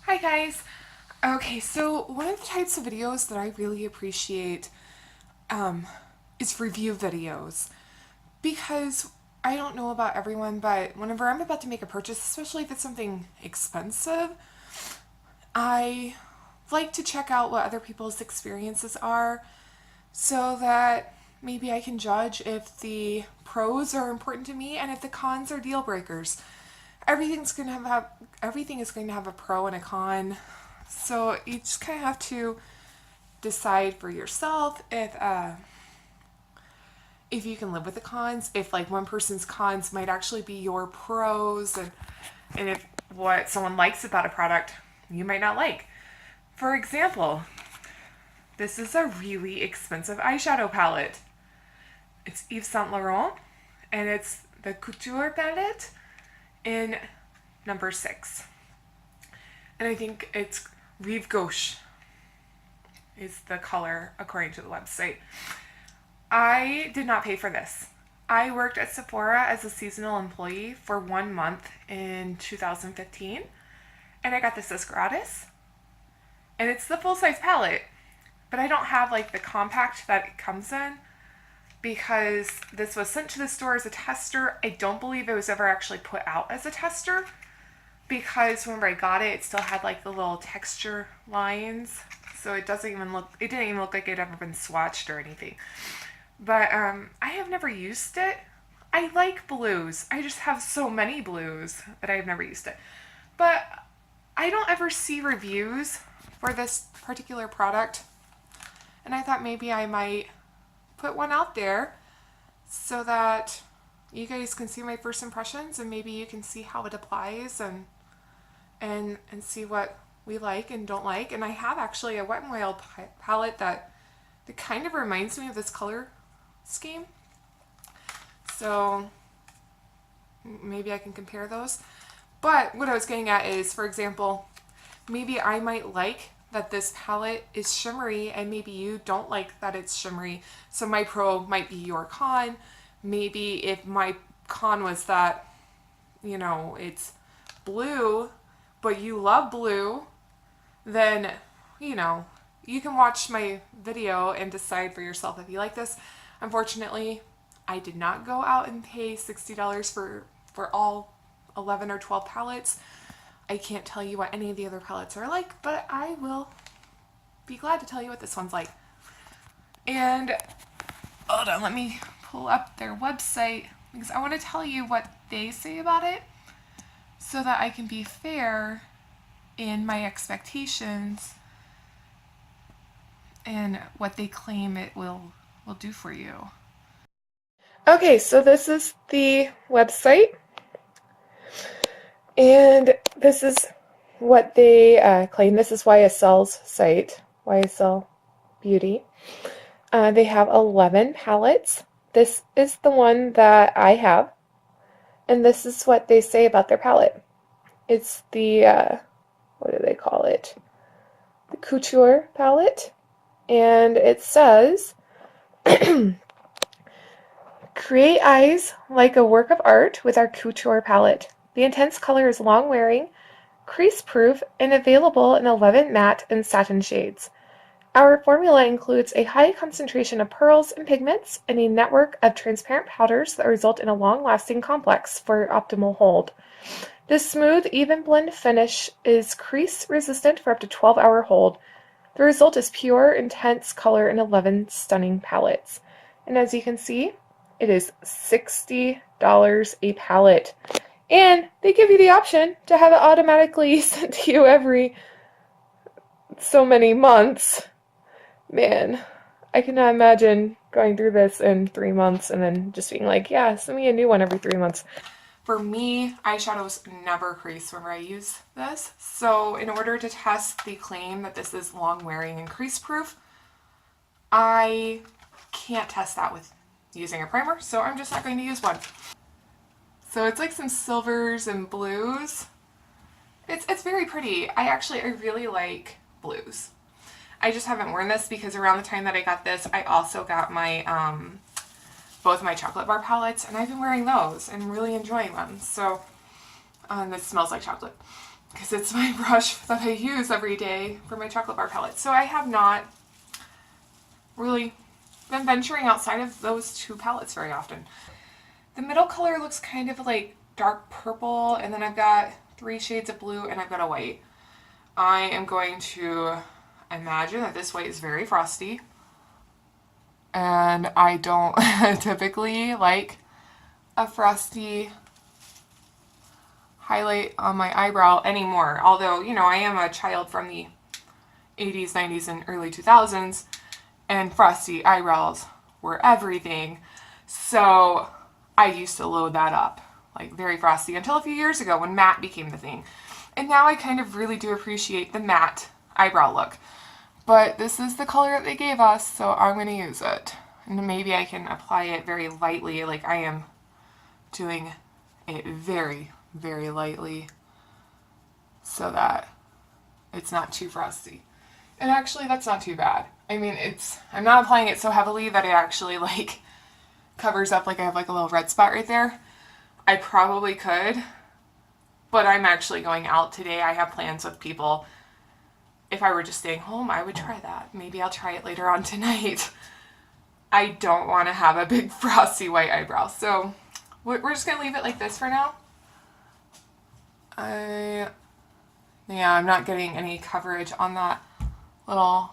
Hi guys! Okay, so one of the types of videos that I really appreciate is review videos because I don't know about everyone, but whenever I'm about to make a purchase, especially if it's something expensive, I like to check out what other people's experiences are so that maybe I can judge if the pros are important to me and if the cons are deal breakers. Everything is going to have a pro and a con. So you just kind of have to decide for yourself if you can live with the cons, if like one person's cons might actually be your pros, and if what someone likes about a product you might not like. For example, this is a really expensive eyeshadow palette. It's Yves Saint Laurent, and it's the Couture palette in number 6. And I think it's Rive Gauche is the color according to the website. I did not pay for this. I worked at Sephora as a seasonal employee for 1 month in 2015, and I got this as gratis. And it's the full-size palette, but I don't have like the compact that it comes in because this was sent to the store as a tester. I don't believe it was ever actually put out as a tester because whenever I got it, it still had like the little texture lines. So it didn't even look like it had ever been swatched or anything. But I have never used it. I like blues. I just have so many blues that I have never used it. But I don't ever see reviews for this particular product. And I thought maybe I might put one out there so that you guys can see my first impressions and maybe you can see how it applies and see what we like and don't like. And I have actually a Wet n Wild palette that kind of reminds me of this color scheme. So maybe I can compare those. But what I was getting at is, for example, maybe I might like that this palette is shimmery and maybe you don't like that it's shimmery. So my pro might be your con. Maybe if my con was that, it's blue, but you love blue, then, you can watch my video and decide for yourself if you like this. Unfortunately, I did not go out and pay $60 for all 11 or 12 palettes. I can't tell you what any of the other palettes are like, but I will be glad to tell you what this one's like. And hold on, let me pull up their website because I want to tell you what they say about it so that I can be fair in my expectations and what they claim it will do for you. Okay, so this is the website, and this is what they claim. This is YSL's site, YSL Beauty. They have 11 palettes. This is the one that I have, and this is what they say about their palette. It's the, what do they call it? The Couture palette, and it says, create eyes like a work of art with our Couture palette. The intense color is long-wearing, crease-proof, and available in 11 matte and satin shades. Our formula includes a high concentration of pearls and pigments and a network of transparent powders that result in a long-lasting complex for optimal hold. This smooth, even blend finish is crease-resistant for up to 12-hour hold. The result is pure, intense color in 11 stunning palettes. And as you can see, it is $60 a palette. And they give you the option to have it automatically sent to you every so many months. Man, I cannot imagine going through this in 3 months and then just being like, yeah, send me a new one every 3 months. For me, eyeshadows never crease whenever I use this. So in order to test the claim that this is long wearing and crease proof, I can't test that with using a primer, so I'm just not going to use one. So it's like some silvers and blues. It's very pretty. I really like blues. I just haven't worn this because around the time that I got this, I also got my both my chocolate bar palettes, and I've been wearing those and really enjoying them. So this smells like chocolate. because it's my brush that I use every day for my chocolate bar palette. So I have not really been venturing outside of those two palettes very often. The middle color looks kind of like dark purple, and then I've got 3 shades of blue, and I've got a white. I am going to imagine that this white is very frosty, and I don't typically like a frosty highlight on my eyebrow anymore. Although, you know, I am a child from the 80s, 90s, and early 2000s, and frosty eyebrows were everything. So I used to load that up, like very frosty, until a few years ago when matte became the thing. And now I kind of really do appreciate the matte eyebrow look. But this is the color that they gave us, so I'm going to use it. And maybe I can apply it very lightly, like I am doing it very, very lightly, so that it's not too frosty. And actually, that's not too bad. I mean, I'm not applying it so heavily that it actually like covers up, like I have like a little red spot right there. I probably could, but I'm actually going out today. I have plans with people. If I were just staying home, I would try that. Maybe I'll try it later on tonight. I don't want to have a big frosty white eyebrow, so we're just going to leave it like this for now. Yeah, I'm not getting any coverage on that little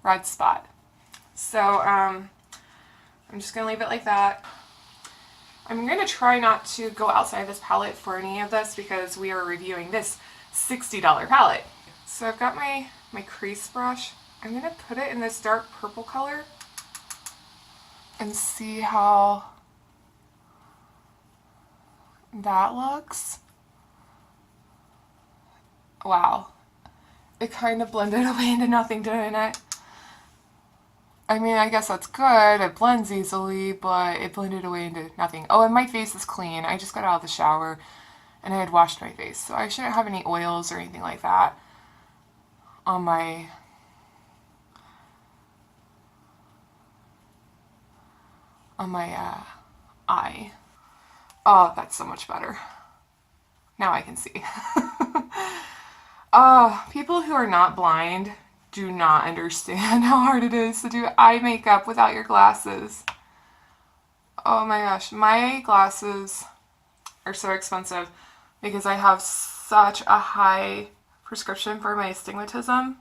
red spot. So, I'm just going to leave it like that. I'm going to try not to go outside this palette for any of this because we are reviewing this $60 palette. So I've got my crease brush. I'm going to put it in this dark purple color and see how that looks. Wow. It kind of blended away into nothing, didn't it? I mean, I guess that's good. It blends easily, but it blended away into nothing. Oh, and my face is clean. I just got out of the shower and I had washed my face, so I shouldn't have any oils or anything like that on my eye. Oh, that's so much better. Now I can see. People who are not blind do not understand how hard it is to do eye makeup without your glasses. Oh my gosh, my glasses are so expensive because I have such a high prescription for my astigmatism.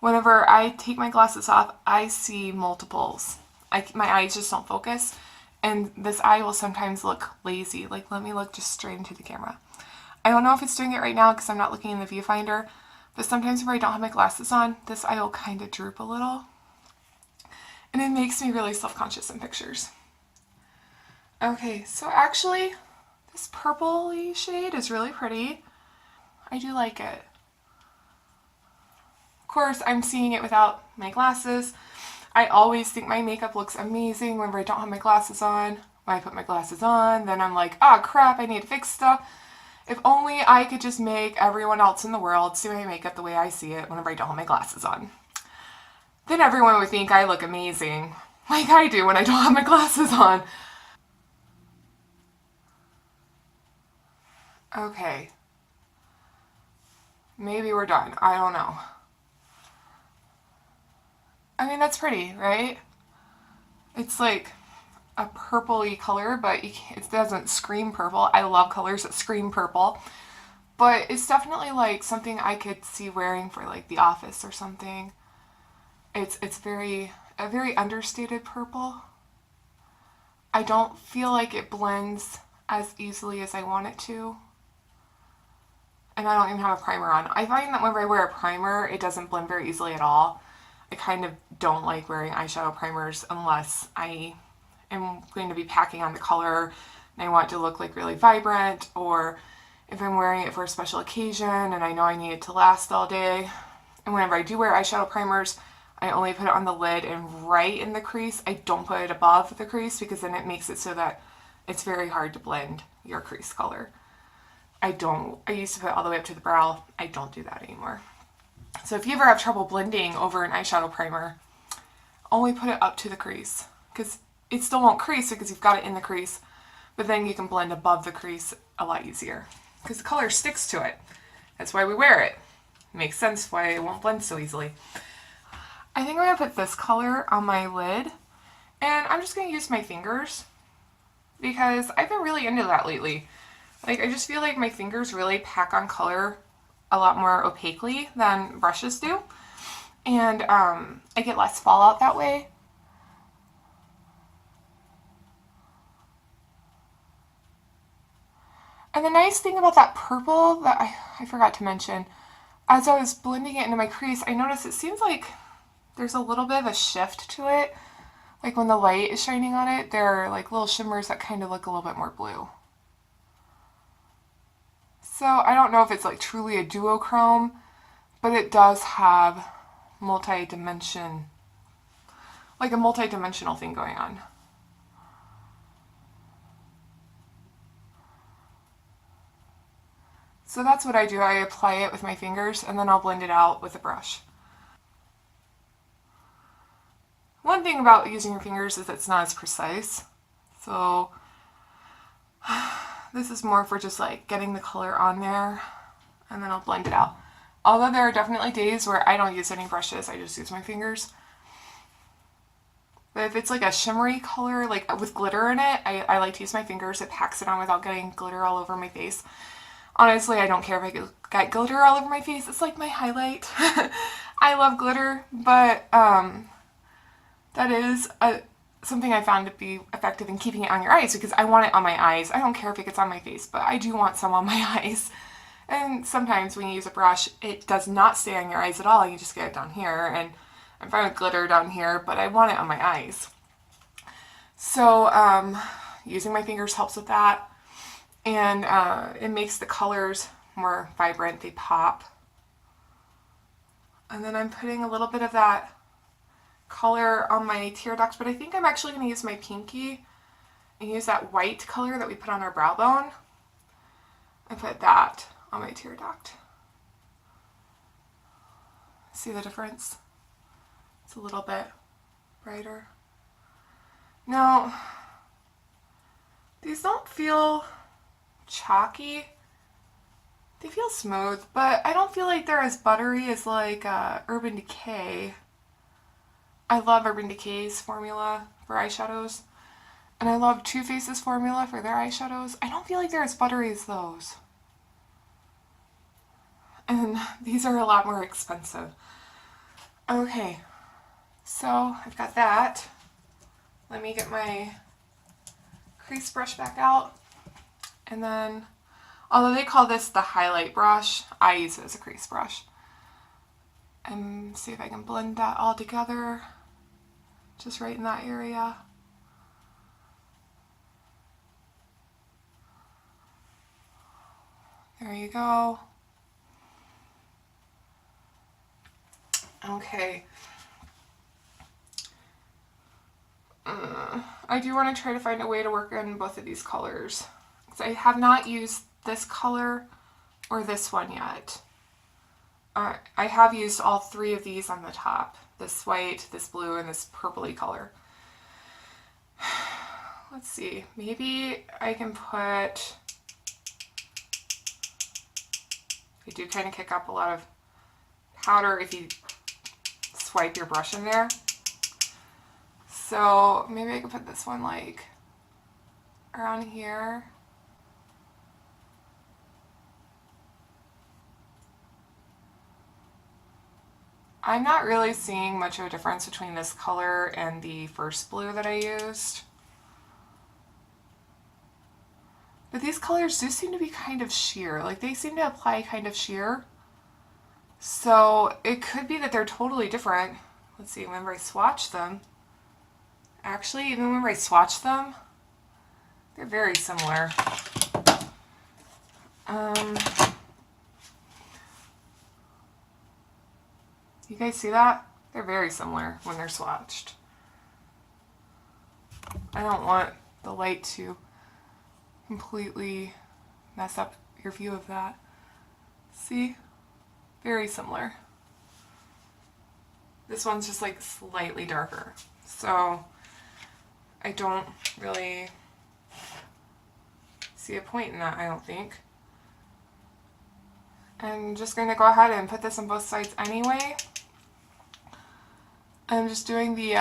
Whenever I take my glasses off, I see multiples. My eyes just don't focus, and this eye will sometimes look lazy. Like, let me look just straight into the camera. I don't know if it's doing it right now because I'm not looking in the viewfinder, but sometimes when I don't have my glasses on, this eye will kind of droop a little. And it makes me really self-conscious in pictures. Okay, so actually, this purpley shade is really pretty. I do like it. Of course, I'm seeing it without my glasses. I always think my makeup looks amazing whenever I don't have my glasses on. When I put my glasses on, then I'm like, oh crap, I need to fix stuff. If only I could just make everyone else in the world see my makeup the way I see it whenever I don't have my glasses on. Then everyone would think I look amazing, like I do when I don't have my glasses on. Okay. Maybe we're done. I don't know. I mean, that's pretty, right? It's like a purpley color, but it doesn't scream purple. I love colors that scream purple, but it's definitely like something I could see wearing for like the office or something. It's a very understated purple. I don't feel like it blends as easily as I want it to. And I don't even have a primer on. I find that whenever I wear a primer, it doesn't blend very easily at all. I kind of don't like wearing eyeshadow primers unless I am going to be packing on the color and I want it to look like really vibrant, or if I'm wearing it for a special occasion and I know I need it to last all day. And whenever I do wear eyeshadow primers, I only put it on the lid and right in the crease. I don't put it above the crease because then it makes it so that it's very hard to blend your crease color. I used to put it all the way up to the brow. I don't do that anymore. So if you ever have trouble blending over an eyeshadow primer, only put it up to the crease, because it still won't crease because you've got it in the crease, but then you can blend above the crease a lot easier because the color sticks to it. That's why we wear it. Makes sense why it won't blend so easily. I think I'm going to put this color on my lid, and I'm just going to use my fingers because I've been really into that lately. Like, I just feel like my fingers really pack on color a lot more opaquely than brushes do, and I get less fallout that way. And the nice thing about that purple that I forgot to mention, as I was blending it into my crease, I noticed it seems like there's a little bit of a shift to it. Like when the light is shining on it, there are like little shimmers that kind of look a little bit more blue. So I don't know if it's like truly a duochrome, but it does have multi-dimension, like a multi-dimensional thing going on. So that's what I do. I apply it with my fingers and then I'll blend it out with a brush. One thing about using your fingers is it's not as precise. So this is more for just like getting the color on there and then I'll blend it out. Although there are definitely days where I don't use any brushes, I just use my fingers. But if it's like a shimmery color, like with glitter in it, I like to use my fingers. It packs it on without getting glitter all over my face. Honestly, I don't care if I get glitter all over my face. It's like my highlight. I love glitter, but that is something I found to be effective in keeping it on your eyes because I want it on my eyes. I don't care if it gets on my face, but I do want some on my eyes. And sometimes when you use a brush, it does not stay on your eyes at all. You just get it down here, and I'm fine with glitter down here, but I want it on my eyes. So using my fingers helps with that. And it makes the colors more vibrant, they pop. And then I'm putting a little bit of that color on my tear duct, but I think I'm actually going to use my pinky and use that white color that we put on our brow bone and put that on my tear duct. See the difference? It's a little bit brighter. Now, these don't feel chalky. They feel smooth, but I don't feel like they're as buttery as like Urban Decay. I love Urban Decay's formula for eyeshadows, and I love Too Faced's formula for their eyeshadows. I don't feel like they're as buttery as those. And these are a lot more expensive. Okay, so I've got that. Let me get my crease brush back out. And then, although they call this the highlight brush, I use it as a crease brush. And see if I can blend that all together, just right in that area. There you go. Okay. I do want to try to find a way to work in both of these colors. I have not used this color or this one yet. I have used all three of these on the top. This white, this blue, and this purpley color. Let's see. Maybe I can put... They do kind of kick up a lot of powder if you swipe your brush in there. So maybe I could put this one like around here. I'm not really seeing much of a difference between this color and the first blue that I used. But these colors do seem to be kind of sheer. Like they seem to apply kind of sheer. So it could be that they're totally different. Let's see, whenever I swatch them. Actually, even whenever I swatch them, they're very similar. You guys see that? They're very similar when they're swatched. I don't want the light to completely mess up your view of that. See? Very similar. This one's just like slightly darker. So I don't really see a point in that, I don't think. I'm just going to go ahead and put this on both sides anyway. I'm just doing the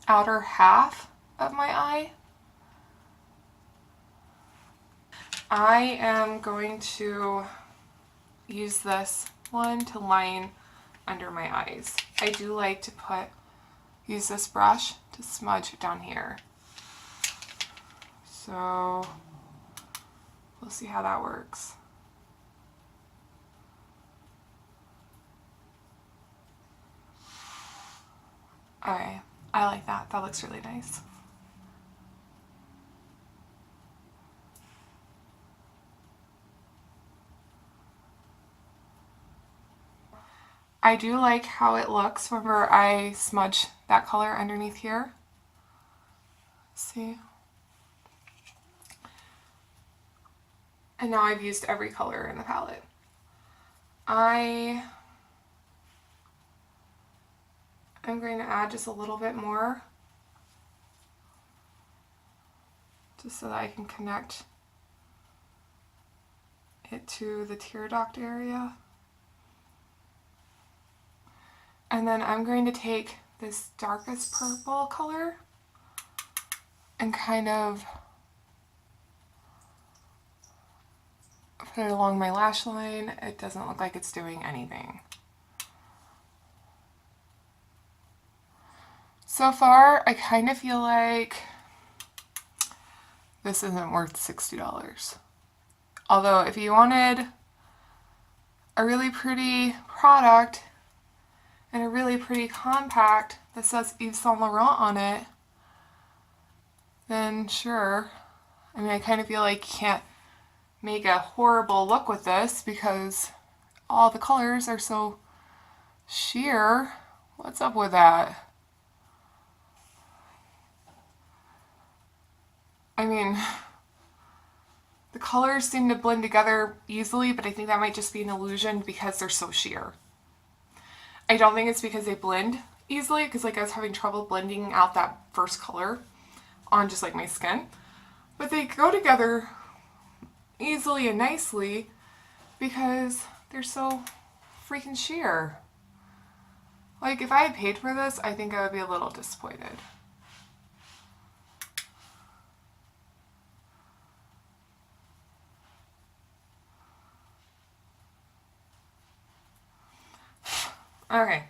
outer half of my eye. I am going to use this one to line under my eyes. I do like to use this brush to smudge down here. So we'll see how that works. Alright, I like that. That looks really nice. I do like how it looks whenever I smudge that color underneath here. See? And now I've used every color in the palette. I'm going to add just a little bit more, just so that I can connect it to the tear duct area. And then I'm going to take this darkest purple color and kind of put it along my lash line. It doesn't look like it's doing anything. So far, I kind of feel like this isn't worth $60. Although if you wanted a really pretty product and a really pretty compact that says Yves Saint Laurent on it, then sure. I mean, I kind of feel like you can't make a horrible look with this because all the colors are so sheer. What's up with that? I mean, the colors seem to blend together easily, but I think that might just be an illusion because they're so sheer. I don't think it's because they blend easily, because like I was having trouble blending out that first color on just like my skin. But they go together easily and nicely because they're so freaking sheer. Like if I had paid for this, I think I would be a little disappointed. Okay,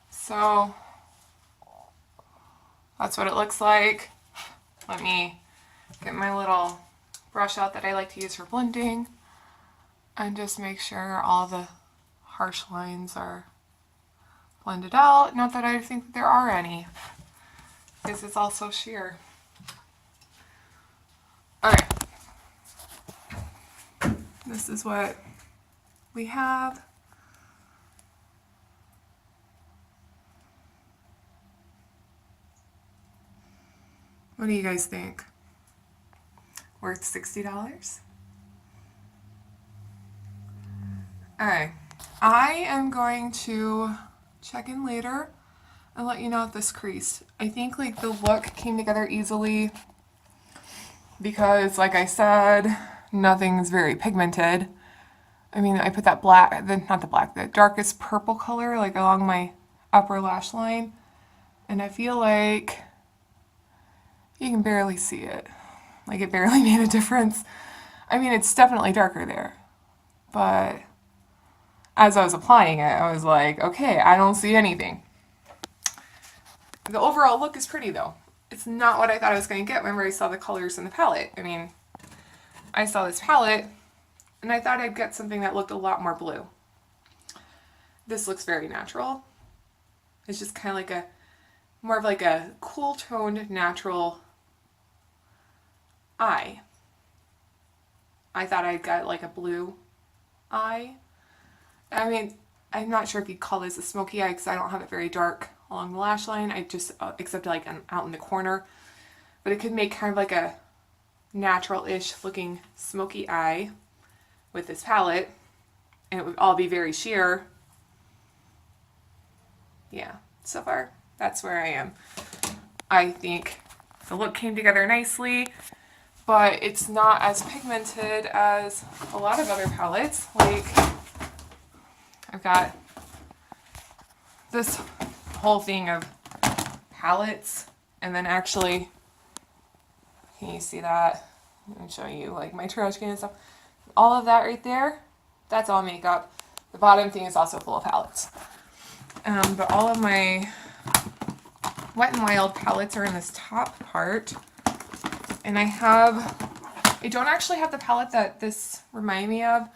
so that's what it looks like. Let me get my little brush out that I like to use for blending and just make sure all the harsh lines are blended out. Not that I think that there are any, because it's all so sheer. Alright, this is what we have. What do you guys think? Worth $60? Alright, I am going to check in later and let you know if this creased. I think like the look came together easily because like I said, nothing's very pigmented. I mean, I put that black, the darkest purple color like along my upper lash line, and I feel like you can barely see it. Like it barely made a difference. I mean, it's definitely darker there, but as I was applying it, I was like, okay, I don't see anything. The overall look is pretty though. It's not what I thought I was going to get whenever I saw the colors in the palette. I mean, I saw this palette and I thought I'd get something that looked a lot more blue. This looks very natural. It's just kind of like more of like a cool toned natural eye. I thought I'd got like a blue eye. I mean, I'm not sure if you'd call this a smoky eye because I don't have it very dark along the lash line. I just, except like out in the corner. But it could make kind of like a natural-ish looking smoky eye with this palette, and it would all be very sheer. Yeah, so far, that's where I am. I think the look came together nicely, but it's not as pigmented as a lot of other palettes. Like, I've got this whole thing of palettes, and then actually, can you see that? Let me show you like my trash can and stuff. All of that right there, that's all makeup. The bottom thing is also full of palettes. But all of my Wet n Wild palettes are in this top part. And I don't actually have the palette that this reminded me of.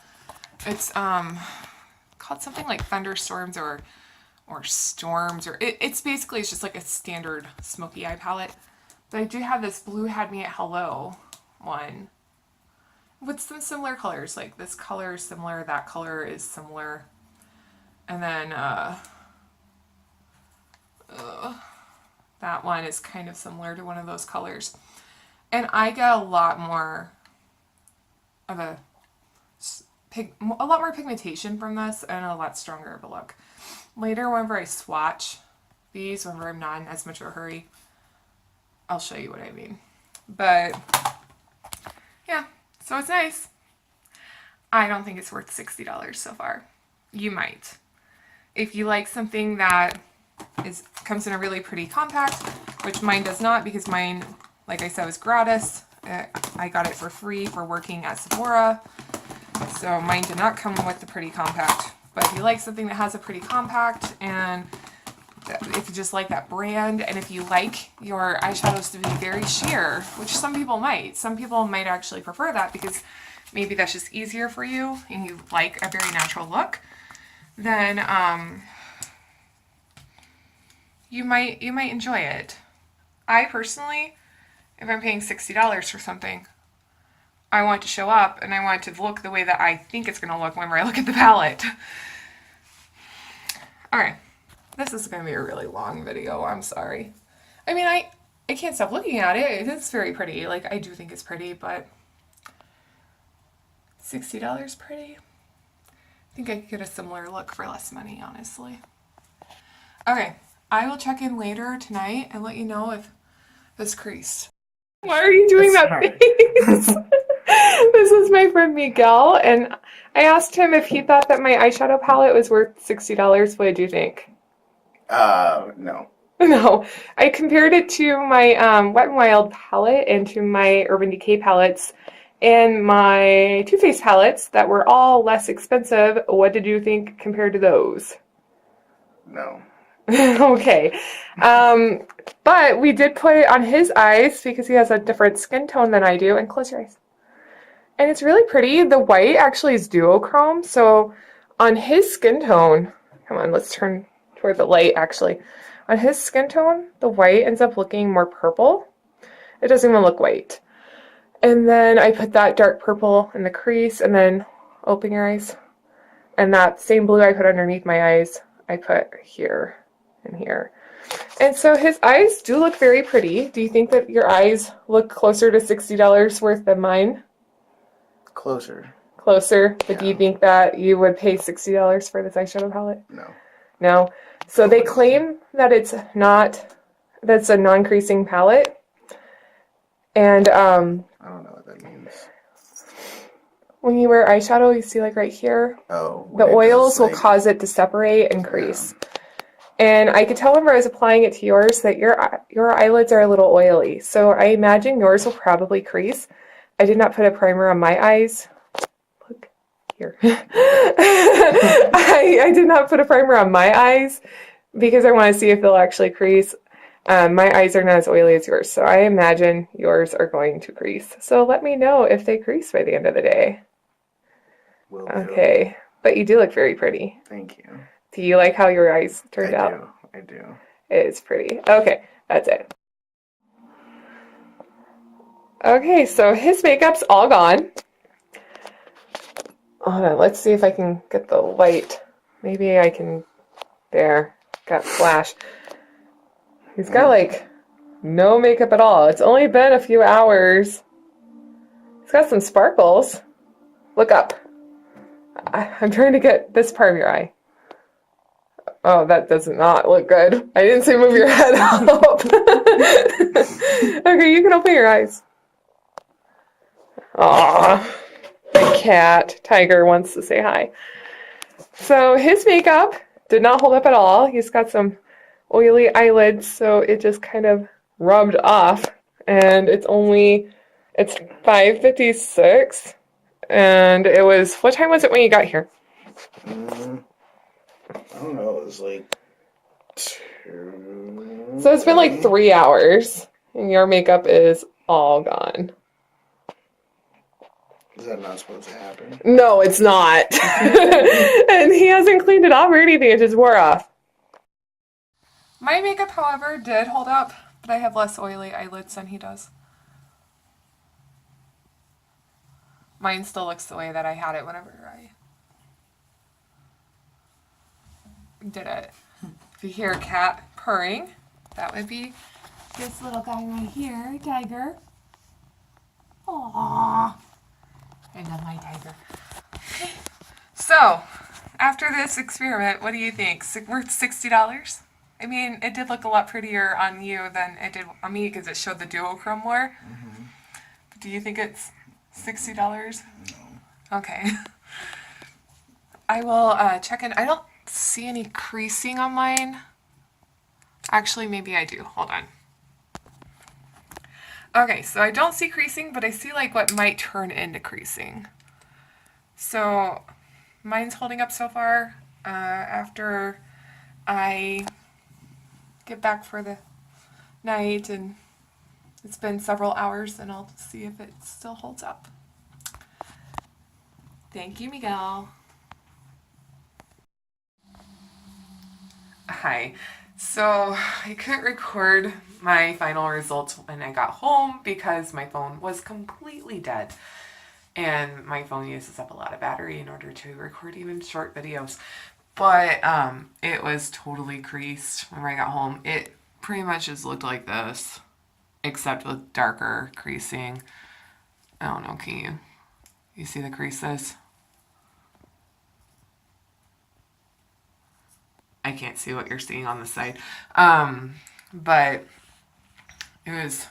It's called something like Thunderstorms or Storms, or it's basically, it's just like a standard smoky eye palette. But I do have this Blue Had Me at Hello one with some similar colors. Like this color is similar, that color is similar. And then that one is kind of similar to one of those colors. And I get a lot more of a lot more pigmentation from this and a lot stronger of a look. Later, whenever I swatch these, whenever I'm not in as much of a hurry, I'll show you what I mean. But yeah, so it's nice. I don't think it's worth $60 so far. You might. If you like something that comes in a really pretty compact, which mine does not, because mine, like I said, was gratis. I got it for free for working at Sephora. So mine did not come with the pretty compact. But if you like something that has a pretty compact, and if you just like that brand, and if you like your eyeshadows to be very sheer, which some people might actually prefer that because maybe that's just easier for you and you like a very natural look, then you might enjoy it. I personally, if I'm paying $60 for something, I want to show up and I want it to look the way that I think it's going to look whenever I look at the palette. Alright, this is going to be a really long video, I'm sorry. I mean, I can't stop looking at it. It is very pretty. Like, I do think it's pretty, but $60 pretty? I think I could get a similar look for less money, honestly. Okay, I will check in later tonight and let you know if this creased. Why are you doing that face? This is my friend Miguel, and I asked him if he thought that my eyeshadow palette was worth $60. What did you think? No. No. I compared it to my Wet n Wild palette and to my Urban Decay palettes and my Too Faced palettes that were all less expensive. What did you think compared to those? No. Okay. But we did put it on his eyes because he has a different skin tone than I do. And close your eyes. And it's really pretty. The white actually is duochrome. So on his skin tone, come on, let's turn toward the light actually. On his skin tone, the white ends up looking more purple. It doesn't even look white. And then I put that dark purple in the crease, and then open your eyes. And that same blue I put underneath my eyes, I put here and here. And so his eyes do look very pretty. Do you think that your eyes look closer to $60 worth than mine? Closer. Closer? But Yeah. do you think that you would pay $60 for this eyeshadow palette? No. No? So they claim that it's not, that's a non-creasing palette. And I don't know what that means. when you wear eyeshadow, you see like right here, Oh. the oils will cause it to separate and crease. Yeah. And I could tell whenever I was applying it to yours that your eyelids are a little oily. So I imagine yours will probably crease. I did not put a primer on my eyes. Look here. I did not put a primer on my eyes because I want to see if they'll actually crease. My eyes are not as oily as yours, so I imagine yours are going to crease. So let me know if they crease by the end of the day. Will do. Okay, but you do look very pretty. Thank you. Do you like how your eyes turned out? I do. It is pretty. Okay, that's it. Okay, so his makeup's all gone. Hold on, let's see if I can get the light. Maybe I can... There. Got flash. He's got, like, no makeup at all. It's only been a few hours. He's got some sparkles. Look up. I'm trying to get this part of your eye. Oh, that does not look good. I didn't say move your head up. Okay, you can open your eyes. Aw, my cat, Tiger, wants to say hi. So his makeup did not hold up at all. He's got some oily eyelids, so it just kind of rubbed off. And it's 5:56, and it was, what time was it when you got here? I don't know. It was like 2. So it's been like 3 hours, and your makeup is all gone. Is that not supposed to happen? No, it's not. And he hasn't cleaned it off or anything. It just wore off. My makeup, however, did hold up, but I have less oily eyelids than he does. Mine still looks the way that I had it whenever I did it. If you hear a cat purring, that would be this little guy right here, Tiger. Aww. I love my Tiger. So, after this experiment, what do you think? Worth $60? I mean, it did look a lot prettier on you than it did on me because it showed the duochrome more. Mm-hmm. But do you think it's $60? No. Okay. I will check in. I don't see any creasing on mine. Actually, maybe I do. Hold on. Okay, so I don't see creasing, but I see like what might turn into creasing. So mine's holding up so far. After I get back for the night and it's been several hours, then I'll see if it still holds up. Thank you, Miguel. Hi. So I couldn't record my final results when I got home because my phone was completely dead. And my phone uses up a lot of battery in order to record even short videos. But it was totally creased when I got home. It pretty much just looked like this, except with darker creasing. I don't know, can you see the creases? I can't see what you're seeing on the side. But it was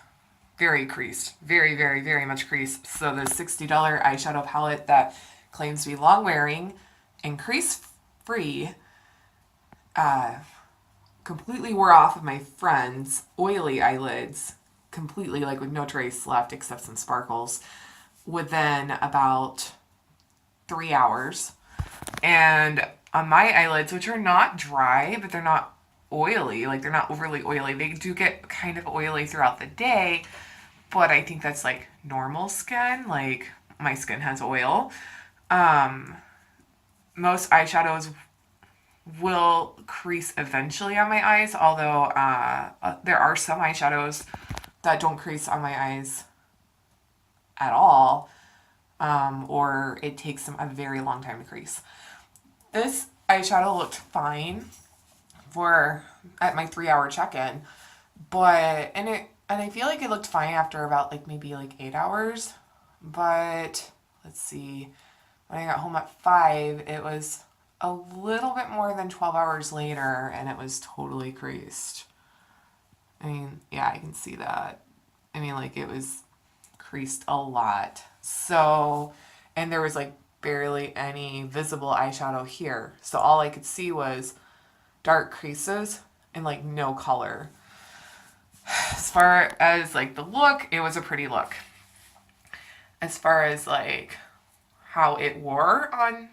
very creased. Very, very, very much creased. So the $60 eyeshadow palette that claims to be long wearing and crease free completely wore off of my friend's oily eyelids. Completely, like with no trace left except some sparkles. Within about 3 hours. And on my eyelids, which are not dry, but they're not oily, like they're not overly oily. They do get kind of oily throughout the day, but I think that's like normal skin. Like my skin has oil. Most eyeshadows will crease eventually on my eyes, although there are some eyeshadows that don't crease on my eyes at all, or it takes them a very long time to crease. This eyeshadow looked fine at my 3-hour check-in, and I feel like it looked fine after about like maybe like 8 hours. But let's see, when I got home at 5, it was a little bit more than 12 hours later, and it was totally creased. I mean, yeah, I can see that. I mean, like it was creased a lot. So, and there was like barely any visible eyeshadow here. So all I could see was dark creases and like no color. As far as like the look, it was a pretty look. As far as like how it wore on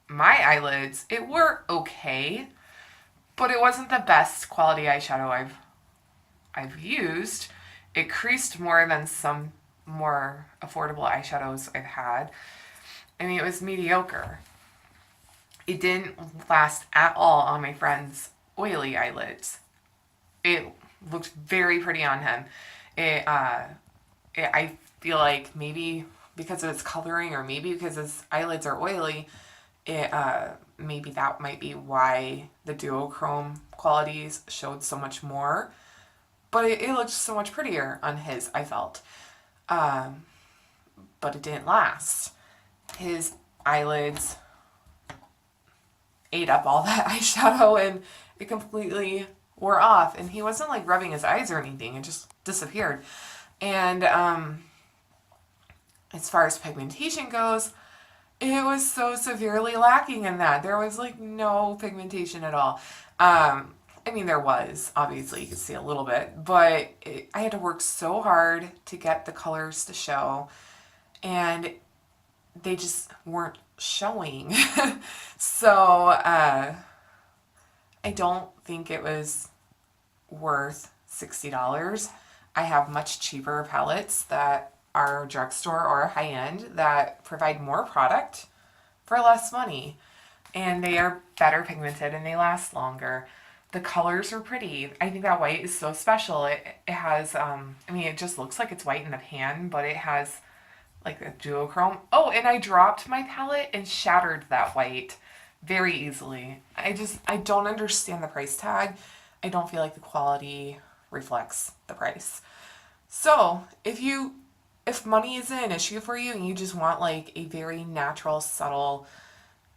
my eyelids, it wore okay, but it wasn't the best quality eyeshadow I've used. It creased more than some more affordable eyeshadows I've had. I mean, it was mediocre. It didn't last at all on my friend's oily eyelids. It looked very pretty on him. I feel like maybe because of its coloring or maybe because his eyelids are oily, maybe that might be why the duochrome qualities showed so much more. But it looked so much prettier on his, I felt. But it didn't last. His eyelids ate up all that eyeshadow and it completely wore off. And he wasn't like rubbing his eyes or anything. It just disappeared. And as far as pigmentation goes, it was so severely lacking in that. There was like no pigmentation at all. I mean, there was, obviously, you could see a little bit, but I had to work so hard to get the colors to show, and they just weren't showing. So, I don't think it was worth $60. I have much cheaper palettes that are drugstore or high-end that provide more product for less money, and they are better pigmented and they last longer. The colors are pretty. I think that white is so special. It has, I mean, it just looks like it's white in the pan, but it has like a duochrome. Oh, and I dropped my palette and shattered that white very easily. I don't understand the price tag. I don't feel like the quality reflects the price. So if money is an issue for you and you just want like a very natural, subtle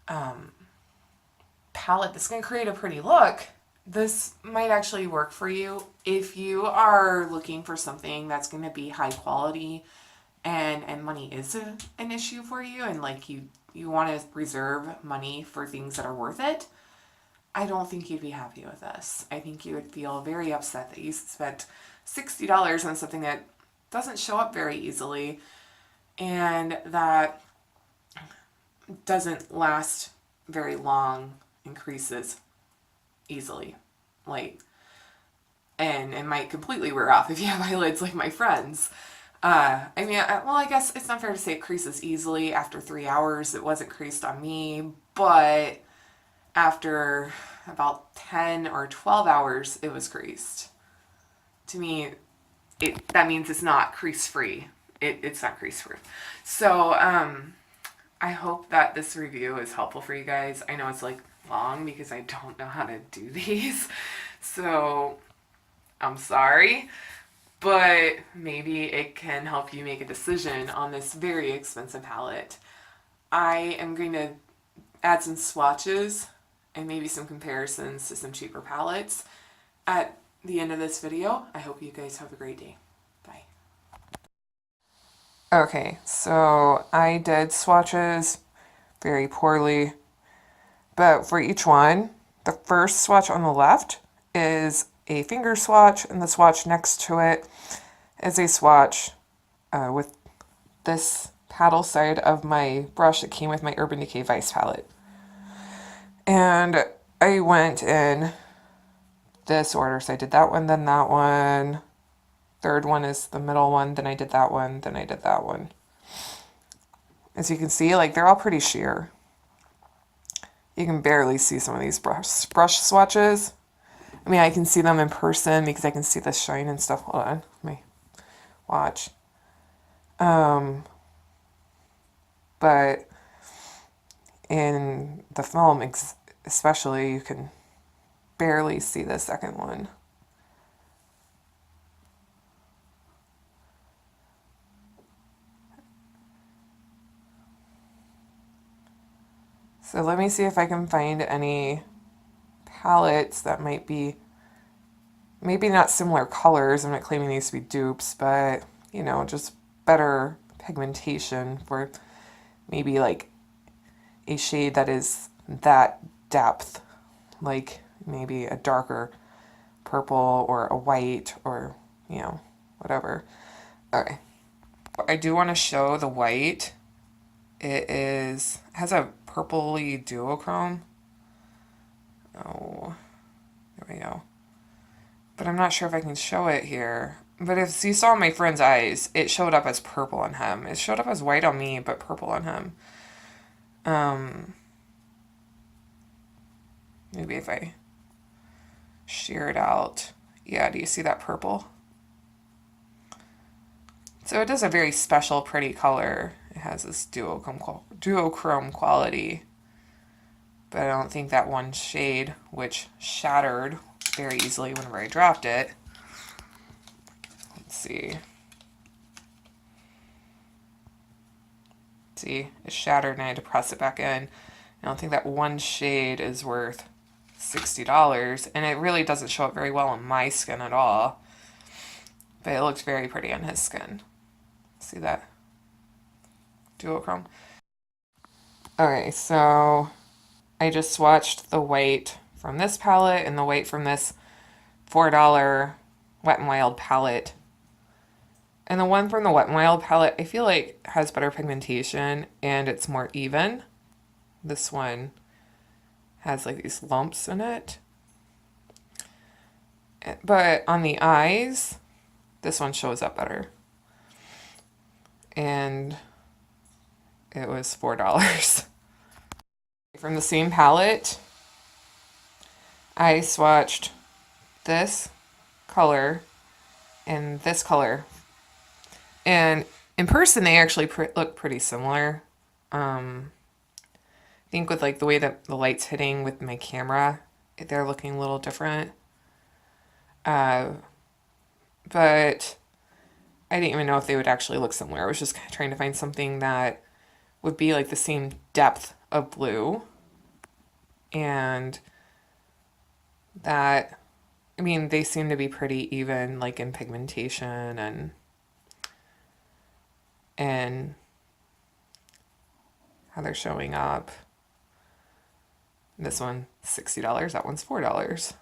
palette that's going to create a pretty look, this might actually work for you. If you are looking for something that's going to be high quality and money is an issue for you, and like you want to reserve money for things that are worth it, I don't think you'd be happy with this. I think you would feel very upset that you spent $60 on something that doesn't show up very easily and that doesn't last very long and creases easily. Like, and it might completely wear off if you have eyelids like my friends. I mean, well, I guess it's not fair to say it creases easily. After 3 hours, it wasn't creased on me, but after about 10 or 12 hours, it was creased. To me, that means it's not crease free. It's not crease free. So, I hope that this review is helpful for you guys. I know it's like long because I don't know how to do these. So, I'm sorry. But maybe it can help you make a decision on this very expensive palette. I am going to add some swatches and maybe some comparisons to some cheaper palettes at the end of this video. I hope you guys have a great day. Bye. Okay, so I did swatches very poorly, but for each one, the first swatch on the left is a finger swatch, and the swatch next to it is a swatch with this paddle side of my brush that came with my Urban Decay Vice palette. And I went in this order, so I did that one, then that one. Third one is the middle one, then I did that one, then I did that one. As you can see, like, they're all pretty sheer. You can barely see some of these brush swatches. I mean, I can see them in person because I can see the shine and stuff. Hold on, let me watch. But in the film, especially, you can barely see the second one. So let me see if I can find any palettes that might be maybe not similar colors. I'm not claiming these to be dupes, but, you know, just better pigmentation for maybe like a shade that is that depth, like maybe a darker purple or a white or, you know, whatever. Okay. I do want to show the white. It has a purpley duochrome. Oh, there we go. But I'm not sure if I can show it here. But if you saw my friend's eyes, it showed up as purple on him. It showed up as white on me, but purple on him. Maybe if I shear it out. Yeah, do you see that purple? So it is a very special, pretty color. It has this duochrome quality. But I don't think that one shade, which shattered very easily whenever I dropped it. Let's see. See, it shattered and I had to press it back in. I don't think that one shade is worth $60, and it really doesn't show up very well on my skin at all. But it looked very pretty on his skin. See that? duochrome. Okay, so I just swatched the white from this palette and the white from this $4 Wet n Wild palette. And the one from the Wet n Wild palette, I feel like has better pigmentation and it's more even. This one has like these lumps in it. But on the eyes, this one shows up better. And it was $4. From the same palette, I swatched this color and this color. And in person, they actually look pretty similar. I think with like the way that the light's hitting with my camera, they're looking a little different. But I didn't even know if they would actually look similar. I was just trying to find something that would be like the same depth of blue. And that, I mean, they seem to be pretty even, like in pigmentation and how they're showing up. This one, $60. That one's $4.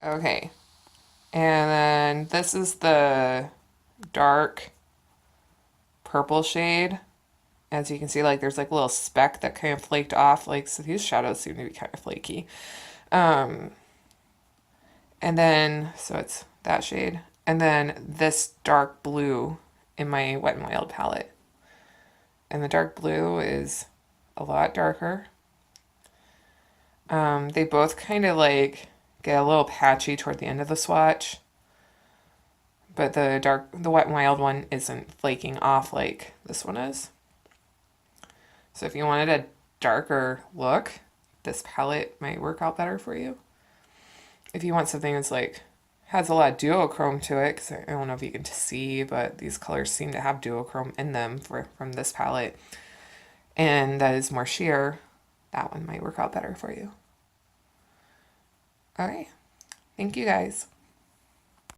Okay. And then this is the dark purple shade. As you can see, like there's like a little speck that kind of flaked off. Like, so these shadows seem to be kind of flaky. And then, so it's that shade. And then this dark blue in my Wet n Wild palette. And the dark blue is a lot darker. They both kind of like get a little patchy toward the end of the swatch. But the Wet n Wild one isn't flaking off like this one is. So if you wanted a darker look, this palette might work out better for you. If you want something that's like, has a lot of duochrome to it, because I don't know if you can see, but these colors seem to have duochrome in them from this palette. And that is more sheer, that one might work out better for you. All right. Thank you guys.